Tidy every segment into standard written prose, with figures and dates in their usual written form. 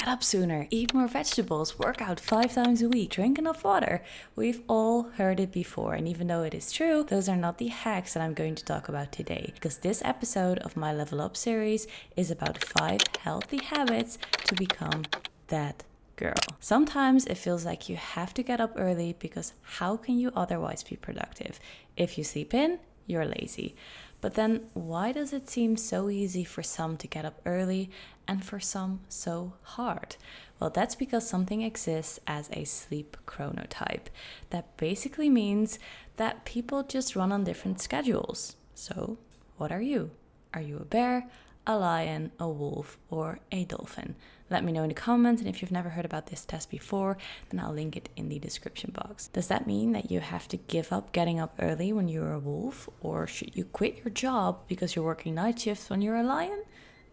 up sooner, eat more vegetables, work out 5 times a week, drink enough water. We've all heard it before, and even though it is true, those are not the hacks that I'm going to talk about today, because this episode of my Level Up series is about 5 healthy habits to become that girl. Sometimes it feels like you have to get up early because how can you otherwise be productive? If you sleep in, you're lazy. But then why does it seem so easy for some to get up early and for some so hard? Well, that's because something exists as a sleep chronotype. That basically means that people just run on different schedules. So, what are you? Are you a bear, a lion, a wolf, or a dolphin? Let me know in the comments, and if you've never heard about this test before, then I'll link it in the description box. Does that mean that you have to give up getting up early when you're a wolf? Or should you quit your job because you're working night shifts when you're a lion?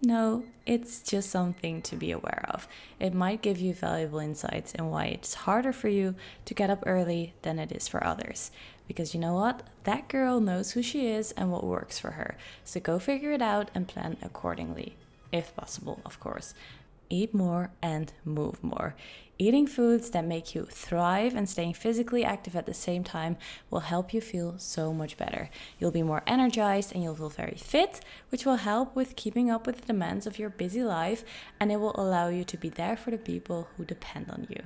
No, it's just something to be aware of. It might give you valuable insights in why it's harder for you to get up early than it is for others. Because you know what? That girl knows who she is and what works for her. So go figure it out and plan accordingly. If possible, of course. Eat more and move more. Eating foods that make you thrive and staying physically active at the same time will help you feel so much better. You'll be more energized and you'll feel very fit, which will help with keeping up with the demands of your busy life, and it will allow you to be there for the people who depend on you.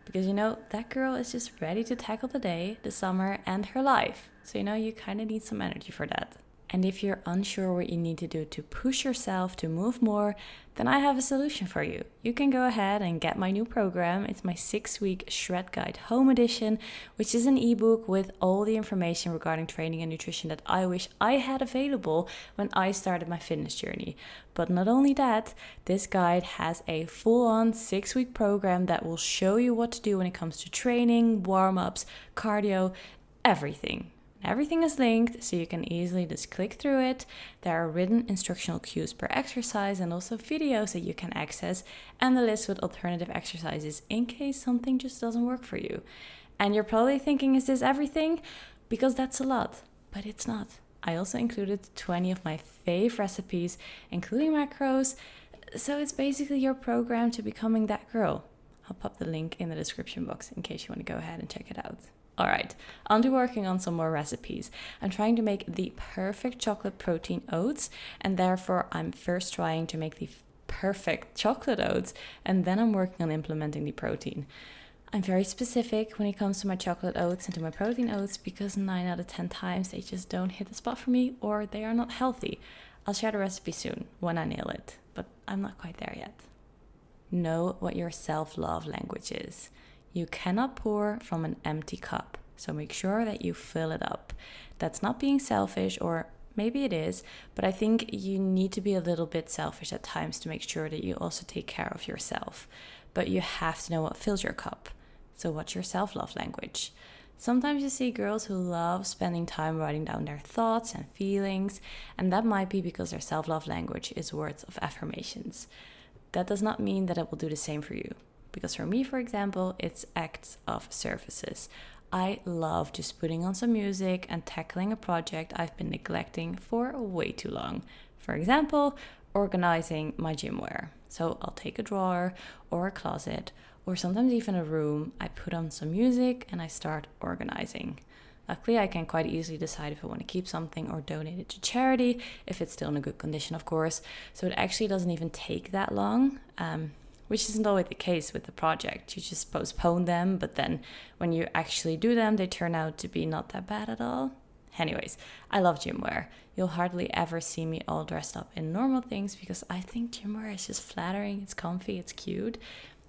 Because you know, that girl is just ready to tackle the day, the summer, and her life. So you know, you kind of need some energy for that. And if you're unsure what you need to do to push yourself to move more, then I have a solution for you. You can go ahead and get my new program. It's my 6-week Shred Guide Home Edition, which is an ebook with all the information regarding training and nutrition that I wish I had available when I started my fitness journey. But not only that, this guide has a full-on 6-week program that will show you what to do when it comes to training, warm-ups, cardio, everything. Everything is linked, so you can easily just click through it. There are written instructional cues per exercise and also videos that you can access, and the list with alternative exercises in case something just doesn't work for you. And you're probably thinking, is this everything? Because that's a lot, but it's not. I also included 20 of my fave recipes, including macros, so it's basically your program to becoming that girl. I'll pop the link in the description box in case you want to go ahead and check it out. Alright, on to working on some more recipes. I'm trying to make the perfect chocolate protein oats, and therefore I'm first trying to make the perfect chocolate oats, and then I'm working on implementing the protein. I'm very specific when it comes to my chocolate oats and to my protein oats because 9 out of 10 times they just don't hit the spot for me or they are not healthy. I'll share the recipe soon when I nail it, but I'm not quite there yet. Know what your self-love language is. You cannot pour from an empty cup, so make sure that you fill it up. That's not being selfish, or maybe it is, but I think you need to be a little bit selfish at times to make sure that you also take care of yourself. But you have to know what fills your cup. So what's your self-love language? Sometimes you see girls who love spending time writing down their thoughts and feelings, and that might be because their self-love language is words of affirmations. That does not mean that it will do the same for you. Because for me, for example, it's acts of services. I love just putting on some music and tackling a project I've been neglecting for way too long. For example, organizing my gym wear. So I'll take a drawer or a closet or sometimes even a room. I put on some music and I start organizing. Luckily, I can quite easily decide if I want to keep something or donate it to charity, if it's still in a good condition, of course. So it actually doesn't even take that long. Which isn't always the case with the project. You just postpone them, but then when you actually do them, they turn out to be not that bad at all. Anyways, I love gym wear. You'll hardly ever see me all dressed up in normal things because I think gym wear is just flattering, it's comfy, it's cute.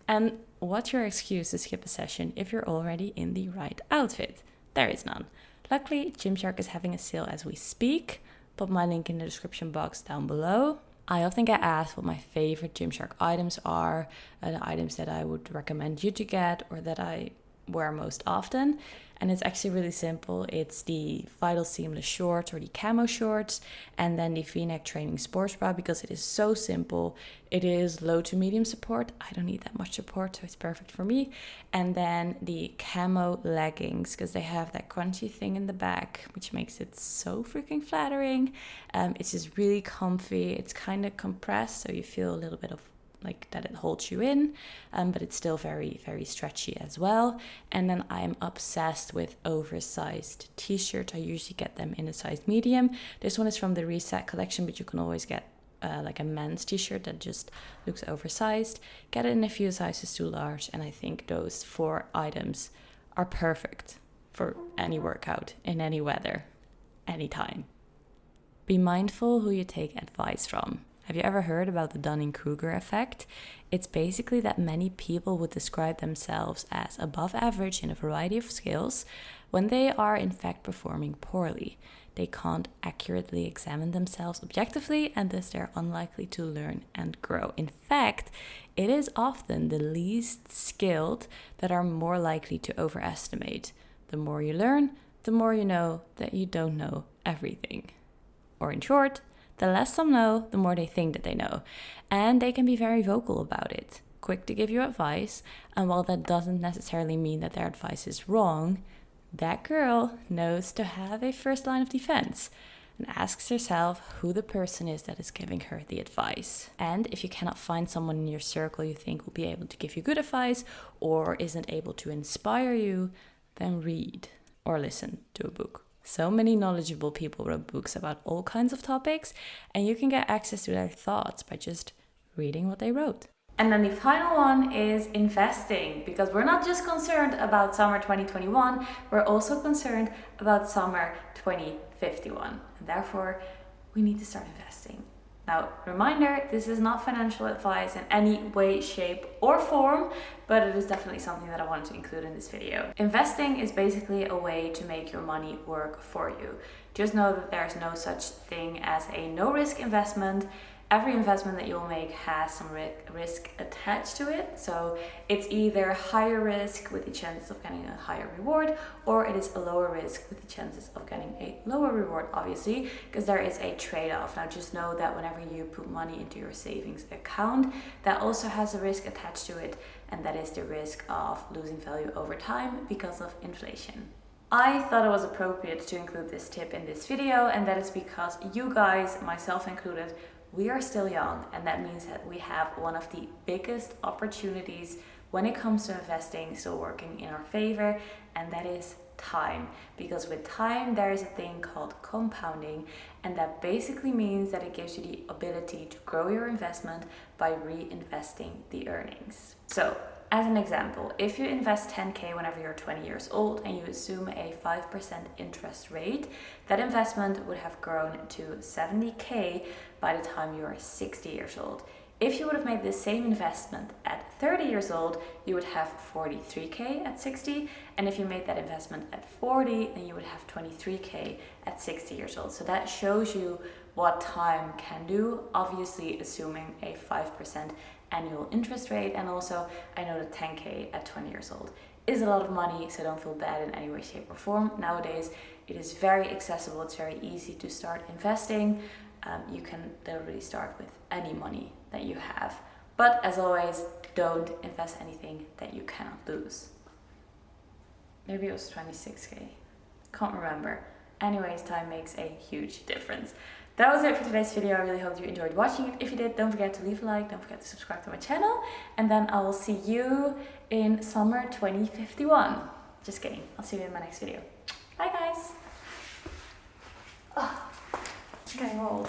And what's your excuse to skip a session if you're already in the right outfit? There is none. Luckily, Gymshark is having a sale as we speak. Put my link in the description box down below. I often get asked what my favorite Gymshark items are, the items that I would recommend you to get or that I wear most often. And it's actually really simple. It's the Vital Seamless shorts or the camo shorts, and then the V-neck training sports bra because it is so simple. It is low to medium support. I don't need that much support, so it's perfect for me. And then the camo leggings because they have that crunchy thing in the back, which makes it so freaking flattering. It's just really comfy. It's kind of compressed, so you feel a little bit of like that it holds you in, but it's still very, very stretchy as well. And then I'm obsessed with oversized t-shirts. I usually get them in a size medium. This one is from the Reset collection, but you can always get like a men's t-shirt that just looks oversized. Get it in a few sizes too large, and I think those 4 items are perfect for any workout, in any weather, anytime. Be mindful who you take advice from. Have you ever heard about the Dunning-Kruger effect? It's basically that many people would describe themselves as above average in a variety of skills when they are in fact performing poorly. They can't accurately examine themselves objectively, and thus they're unlikely to learn and grow. In fact, it is often the least skilled that are more likely to overestimate. The more you learn, the more you know that you don't know everything. Or in short, the less some know, the more they think that they know. And they can be very vocal about it, quick to give you advice. And while that doesn't necessarily mean that their advice is wrong, that girl knows to have a first line of defense and asks herself who the person is that is giving her the advice. And if you cannot find someone in your circle you think will be able to give you good advice or isn't able to inspire you, then read or listen to a book. So many knowledgeable people wrote books about all kinds of topics, and you can get access to their thoughts by just reading what they wrote. And then the final one is investing, because we're not just concerned about summer 2021, we're also concerned about summer 2051. And therefore, we need to start investing. Now, reminder, this is not financial advice in any way, shape, or form, but it is definitely something that I wanted to include in this video. Investing is basically a way to make your money work for you. Just know that there's no such thing as a no-risk investment. Every investment that you'll make has some risk attached to it. So it's either higher risk with the chances of getting a higher reward, or it is a lower risk with the chances of getting a lower reward, obviously, because there is a trade-off. Now just know that whenever you put money into your savings account, that also has a risk attached to it, and that is the risk of losing value over time because of inflation. I thought it was appropriate to include this tip in this video, and that is because you guys, myself included, we are still young, and that means that we have one of the biggest opportunities when it comes to investing still working in our favor, and that is time. Because with time, there is a thing called compounding, and that basically means that it gives you the ability to grow your investment by reinvesting the earnings. So, as an example, if you invest 10K whenever you're 20 years old and you assume a 5% interest rate, that investment would have grown to 70K by the time you are 60 years old. If you would have made the same investment at 30 years old, you would have 43K at 60. And if you made that investment at 40, then you would have 23K at 60 years old. So that shows you what time can do, obviously assuming a 5% annual interest rate. And also, I know that 10K at 20 years old is a lot of money, so don't feel bad in any way, shape, or form. Nowadays, it is very accessible. It's very easy to start investing. You can literally start with any money that you have. But as always, don't invest anything that you cannot lose. Maybe it was 26K. Can't remember. Anyways, time makes a huge difference. That was it for today's video. I really hope you enjoyed watching it. If you did, don't forget to leave a like, don't forget to subscribe to my channel, and then I will see you in summer 2051. Just kidding. I'll see you in my next video. Bye guys. Oh, I'm getting old.